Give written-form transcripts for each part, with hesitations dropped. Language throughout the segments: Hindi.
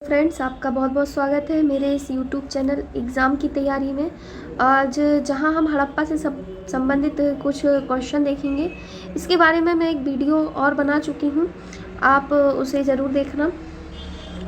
फ्रेंड्स, आपका बहुत बहुत स्वागत है मेरे इस यूट्यूब चैनल एग्ज़ाम की तैयारी में। आज जहां हम हड़प्पा से संबंधित कुछ क्वेश्चन देखेंगे। इसके बारे में मैं एक वीडियो और बना चुकी हूं, आप उसे ज़रूर देखना।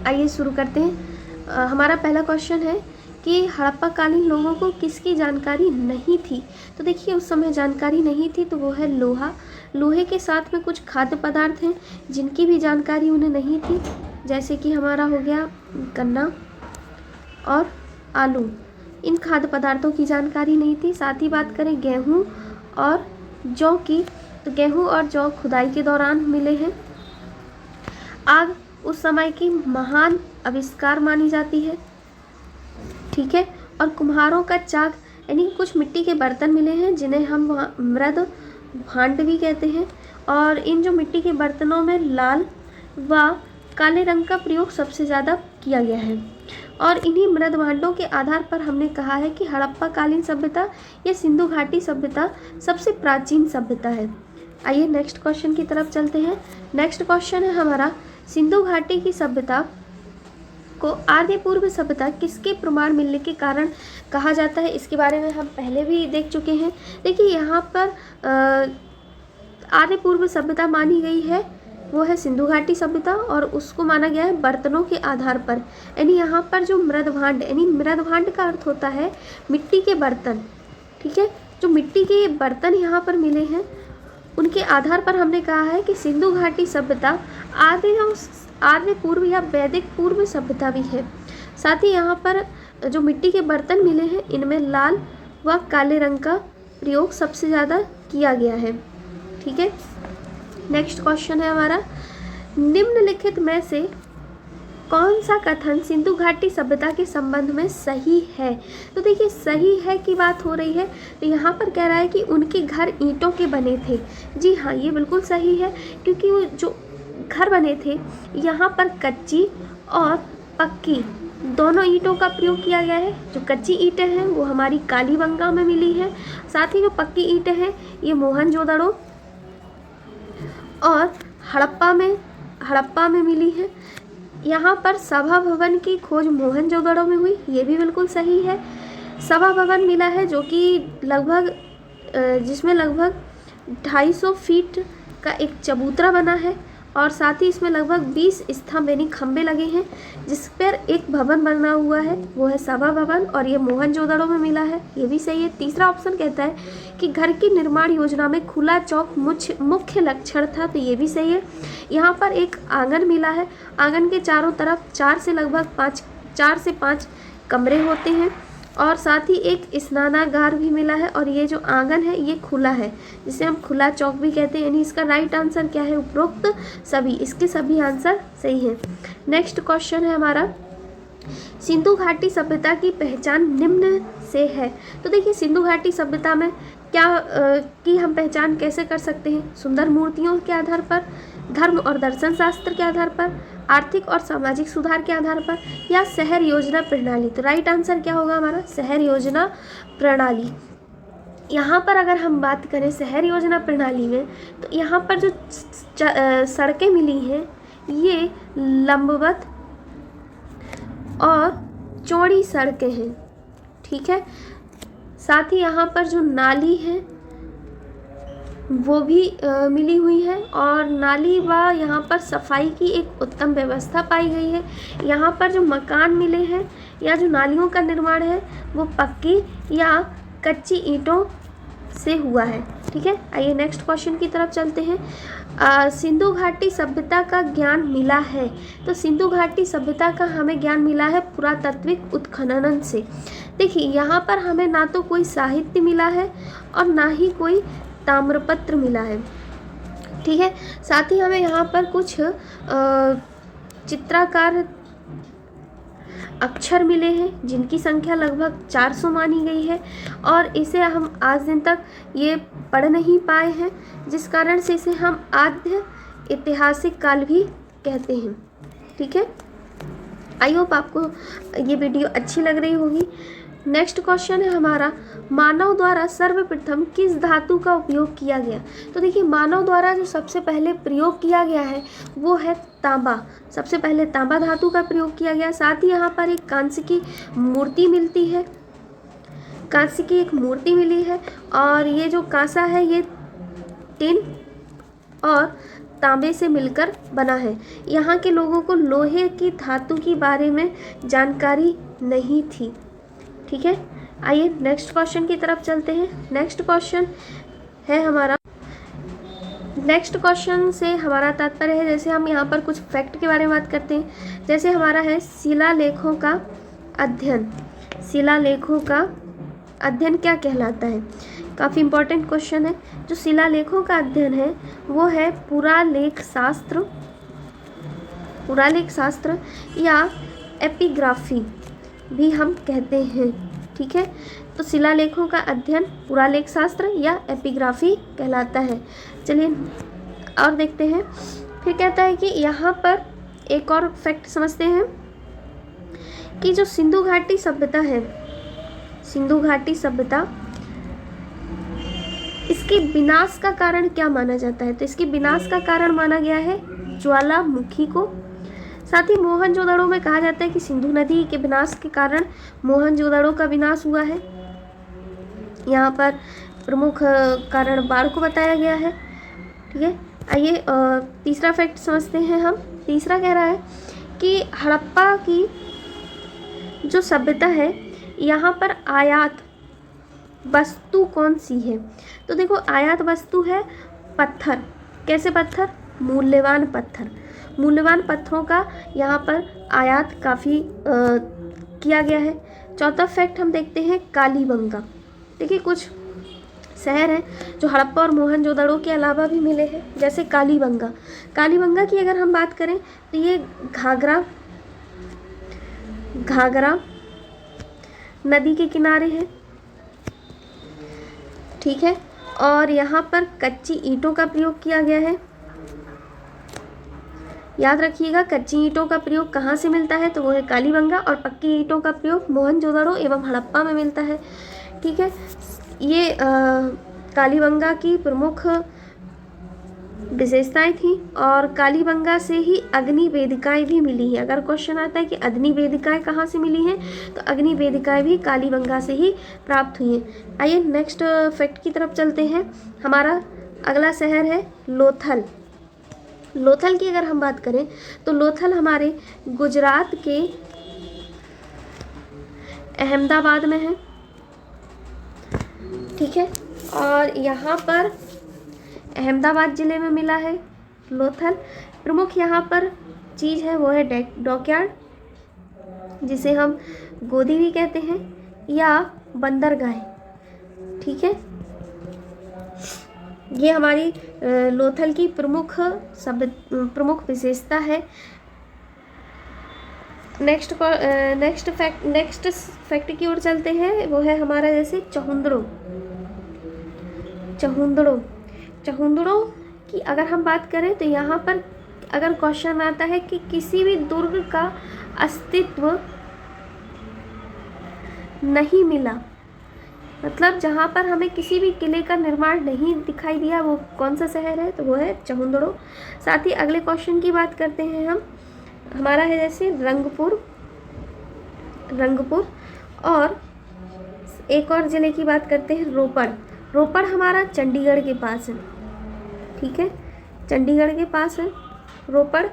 आइए शुरू करते हैं। हमारा पहला क्वेश्चन है कि हड़प्पा कालीन लोगों को किसकी जानकारी नहीं थी। तो देखिए, उस समय जानकारी नहीं थी तो वो है लोहा। लोहे के साथ में कुछ खाद्य पदार्थ हैं जिनकी भी जानकारी उन्हें नहीं थी, जैसे कि हमारा हो गया गन्ना और आलू। इन खाद्य पदार्थों की जानकारी नहीं थी। साथ ही बात करें गेहूं और जौ की, तो गेहूं और जौ खुदाई के दौरान मिले हैं। आग उस समय की महान आविष्कार मानी जाती है, ठीक है। और कुम्हारों का चाक यानी कुछ मिट्टी के बर्तन मिले हैं जिन्हें हम मृद भांड भी कहते हैं। और इन जो मिट्टी के बर्तनों में लाल व काले रंग का प्रयोग सबसे ज़्यादा किया गया है। और इन्हीं मृद भांडों के आधार पर हमने कहा है कि हड़प्पा कालीन सभ्यता या सिंधु घाटी सभ्यता सबसे प्राचीन सभ्यता है। आइए नेक्स्ट क्वेश्चन की तरफ चलते हैं। नेक्स्ट क्वेश्चन है हमारा, सिंधु घाटी की सभ्यता को आर्य पूर्व सभ्यता किसके प्रमाण मिलने के कारण कहा जाता है। इसके बारे में हम पहले भी देख चुके हैं। देखिए, यहाँ पर आर्य पूर्व सभ्यता मानी गई है वो है सिंधु घाटी सभ्यता, और उसको माना गया है बर्तनों के आधार पर। यानी यहाँ पर जो मृद भांड, यानी मृद भांड का अर्थ होता है मिट्टी के बर्तन, ठीक है। जो मिट्टी के बर्तन यहाँ पर मिले हैं उनके आधार पर हमने कहा है कि सिंधु घाटी सभ्यता आर्य पूर्व या वैदिक पूर्व सभ्यता भी है। साथ ही यहाँ पर जो मिट्टी के बर्तन मिले हैं इनमें लाल व काले रंग का प्रयोग सबसे ज़्यादा किया गया है, ठीक है। नेक्स्ट क्वेश्चन है हमारा, निम्नलिखित में से कौन सा कथन सिंधु घाटी सभ्यता के संबंध में सही है। तो देखिए, सही है की बात हो रही है तो यहाँ पर कह रहा है कि उनके घर ईंटों के बने थे। जी हाँ, ये बिल्कुल सही है, क्योंकि वो जो घर बने थे यहाँ पर कच्ची और पक्की दोनों ईंटों का प्रयोग किया गया है। जो कच्ची ईंटें हैं वो हमारी कालीबंगा में मिली है, साथ ही जो पक्की ईंटें हैं ये मोहनजोदड़ो और हड़प्पा में मिली है। यहाँ पर सभा भवन की खोज मोहनजोदड़ो में हुई, ये भी बिल्कुल सही है। सभा भवन मिला है जो कि जिसमें लगभग 250 फीट का एक चबूतरा बना है, और साथ ही इसमें लगभग 20 स्तंभ यानी खंबे लगे हैं जिस पर एक भवन बना हुआ है, वो है सभा भवन, और ये मोहनजोदड़ो में मिला है, ये भी सही है। तीसरा ऑप्शन कहता है कि घर की निर्माण योजना में खुला चौक मुख्य लक्षण था, तो ये भी सही है। यहाँ पर एक आंगन मिला है, आंगन के चारों तरफ 4 से 5 कमरे होते हैं, और साथ ही एक स्नानागार भी मिला है, और ये जो आंगन है ये खुला है, जिसे हम खुला चौक भी कहते हैं। यानी इसका राइट आंसर क्या है, उपरोक्त सभी, इसके सभी आंसर सही हैं। नेक्स्ट क्वेश्चन है हमारा, सिंधु घाटी सभ्यता की पहचान निम्न से है। तो देखिए, सिंधु घाटी सभ्यता में क्या की हम पहचान कैसे कर सकते हैं, सुंदर मूर्तियों के आधार पर, धर्म और दर्शन शास्त्र के आधार पर, आर्थिक और सामाजिक सुधार के आधार पर, या शहर योजना प्रणाली। तो राइट आंसर क्या होगा हमारा, शहर योजना प्रणाली। यहाँ पर अगर हम बात करें शहर योजना प्रणाली में, तो यहाँ पर जो सड़कें मिली हैं ये लंबवत और चौड़ी सड़कें हैं, ठीक है। साथ ही यहाँ पर जो नाली है वो भी मिली हुई है, और नाली व यहाँ पर सफाई की एक उत्तम व्यवस्था पाई गई है। यहाँ पर जो मकान मिले हैं या जो नालियों का निर्माण है वो पक्की या कच्ची ईंटों से हुआ है, ठीक है। आइए नेक्स्ट क्वेश्चन की तरफ चलते हैं। सिंधु घाटी सभ्यता का ज्ञान मिला है। तो सिंधु घाटी सभ्यता का हमें ज्ञान मिला है पुरातात्विक उत्खनन से। देखिए, यहाँ पर हमें ना तो कोई साहित्य मिला है और ना ही कोई ताम्रपत्र मिला है, ठीक है। साथ ही हमें यहाँ पर कुछ चित्राकार अक्षर मिले हैं जिनकी संख्या लगभग 400 मानी गई है, और इसे हम आज दिन तक ये पढ़ नहीं पाए हैं, जिस कारण से इसे हम आद्य ऐतिहासिक काल भी कहते हैं, ठीक है। आई होप आपको ये वीडियो अच्छी लग रही होगी। नेक्स्ट क्वेश्चन है हमारा, मानव द्वारा सर्वप्रथम किस धातु का उपयोग किया गया। तो देखिए, मानव द्वारा जो सबसे पहले प्रयोग किया गया है वो है तांबा। सबसे पहले तांबा धातु का प्रयोग किया गया। साथ ही यहाँ पर एक कांस्य की मूर्ति मिलती है, कांस्य की एक मूर्ति मिली है, और ये जो कांसा है ये टिन और तांबे से मिलकर बना है। यहाँ के लोगों को लोहे की धातु के बारे में जानकारी नहीं थी। ठीक है, आइए नेक्स्ट क्वेश्चन की तरफ चलते हैं। नेक्स्ट क्वेश्चन है हमारा, नेक्स्ट क्वेश्चन से हमारा तात्पर्य है, जैसे हम यहाँ पर कुछ फैक्ट के बारे में बात करते हैं। जैसे हमारा है शिलालेखों का अध्ययन। शिलालेखों का अध्ययन क्या कहलाता है? काफ़ी इम्पोर्टेंट क्वेश्चन है। जो शिलालेखों का अध्ययन है वो है पुरालेख शास्त्र, पुरालेख शास्त्र या एपिग्राफी भी हम कहते हैं। ठीक है, तो शिलालेखों का अध्ययन पुरालेख शास्त्र या एपिग्राफी कहलाता है। चलिए और देखते हैं। फिर कहता है कि यहाँ पर एक और फैक्ट समझते हैं कि जो सिंधु घाटी सभ्यता है, सिंधु घाटी सभ्यता, इसके विनाश का कारण क्या माना जाता है? तो इसके विनाश का कारण माना गया है ज्वालामुखी को। साथ ही मोहनजोदड़ो में कहा जाता है कि सिंधु नदी के विनाश के कारण मोहनजोदड़ो का विनाश हुआ है। यहाँ पर प्रमुख कारण बाढ़ को बताया गया है। ठीक है, आइए तीसरा फैक्ट समझते हैं हम। तीसरा कह रहा है कि हड़प्पा की जो सभ्यता है, यहाँ पर आयात वस्तु कौन सी है? तो देखो, आयात वस्तु है पत्थर। कैसे पत्थर? मूल्यवान पत्थर। मूल्यवान पत्थरों का यहाँ पर आयात काफ़ी किया गया है। चौथा फैक्ट हम देखते हैं, कालीबंगा। देखिए, कुछ शहर हैं जो हड़प्पा और मोहनजोदड़ो के अलावा भी मिले हैं, जैसे कालीबंगा। कालीबंगा की अगर हम बात करें तो ये घाघरा नदी के किनारे है। ठीक है, और यहाँ पर कच्ची ईंटों का प्रयोग किया गया है। याद रखिएगा, कच्ची ईंटों का प्रयोग कहाँ से मिलता है? तो वो है कालीबंगा, और पक्की ईंटों का प्रयोग मोहनजोदड़ो एवं हड़प्पा में मिलता है। ठीक है, ये कालीबंगा की प्रमुख विशेषताएं थी, और कालीबंगा से ही अग्नि वेदिकाएं भी मिली हैं। अगर क्वेश्चन आता है कि अग्नि वेदिकाएं कहाँ से मिली हैं, तो अग्नि वेदिकाएं भी कालीबंगा से ही प्राप्त हुई हैं। आइए नेक्स्ट फैक्ट की तरफ चलते हैं। हमारा अगला शहर है लोथल। लोथल की अगर हम बात करें तो लोथल हमारे गुजरात के अहमदाबाद में है। ठीक है, और यहाँ पर अहमदाबाद ज़िले में मिला है लोथल। प्रमुख यहाँ पर चीज़ है वो है डॉकयार्ड, जिसे हम गोदी भी कहते हैं, या बंदरगाह। ठीक है, ये हमारी लोथल की प्रमुख विशेषता है। नेक्स्ट फैक्ट की ओर चलते हैं। वो है हमारा जैसे चहुंदड़ो की अगर हम बात करें तो यहाँ पर अगर क्वेश्चन आता है कि किसी भी दुर्ग का अस्तित्व नहीं मिला, मतलब जहाँ पर हमें किसी भी किले का निर्माण नहीं दिखाई दिया, वो कौन सा शहर है? तो वो है चहुंदड़ो। साथ ही अगले क्वेश्चन की बात करते हैं हम। हमारा है जैसे रंगपुर, और एक और ज़िले की बात करते हैं रोपड़ हमारा चंडीगढ़ के पास है। ठीक है, चंडीगढ़ के पास है रोपड़,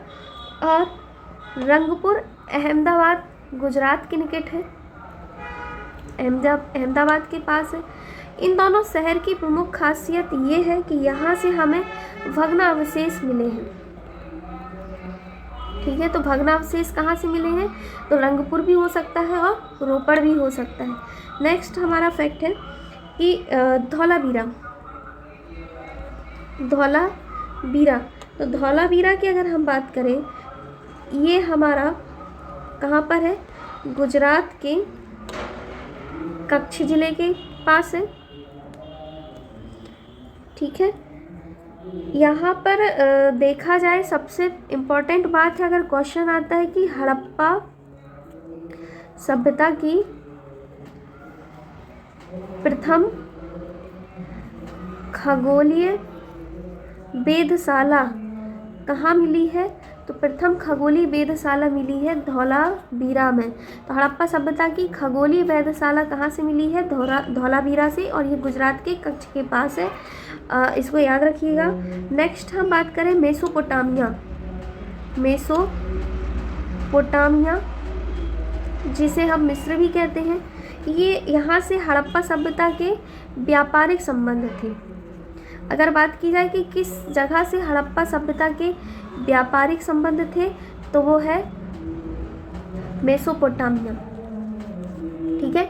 और रंगपुर अहमदाबाद गुजरात के निकट है, अहमदाबाद के पास है। इन दोनों शहर की प्रमुख खासियत ये है कि यहाँ से हमें भग्नावशेष मिले हैं। ठीक है, तो भग्नावशेष कहाँ से मिले हैं? तो रंगपुर भी हो सकता है और रोपड़ भी हो सकता है। नेक्स्ट हमारा फैक्ट है कि धौलावीरा। तो धौलावीरा की अगर हम बात करें, ये हमारा कहाँ पर है? गुजरात के कच्छ जिले के पास है। ठीक है, यहाँ पर देखा जाए सबसे इम्पोर्टेंट बात है, अगर क्वेश्चन आता है कि हड़प्पा सभ्यता की प्रथम खगोलीय वेधशाला कहाँ मिली है? तो प्रथम खगोलीय वेधशाला मिली है धौलावीरा में। तो हड़प्पा सभ्यता की खगोलीय वेधशाला कहाँ से मिली है? धौलावीरा से, और ये गुजरात के कच्छ के पास है। इसको याद रखिएगा। नेक्स्ट हम बात करें मेसोपोटामिया। मेसोपोटामिया जिसे हम मिस्र भी कहते हैं, ये यहाँ से हड़प्पा सभ्यता के व्यापारिक संबंध थे। अगर बात की जाए कि किस जगह से हड़प्पा सभ्यता के व्यापारिक संबंध थे, तो वो है मेसोपोटामिया। ठीक है,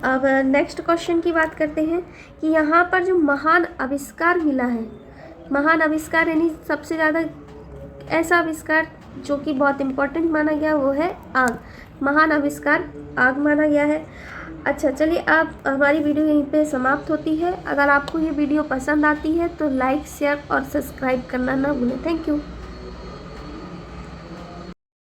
अब नेक्स्ट क्वेश्चन की बात करते हैं कि यहाँ पर जो महान आविष्कार मिला है, महान आविष्कार यानी सबसे ज़्यादा ऐसा आविष्कार जो कि बहुत इम्पोर्टेंट माना गया, वो है आग। महान आविष्कार आग माना गया है। अच्छा चलिए, अब हमारी वीडियो यहीं पे समाप्त होती है। अगर आपको ये वीडियो पसंद आती है तो लाइक, शेयर और सब्सक्राइब करना ना भूलें। Thank you.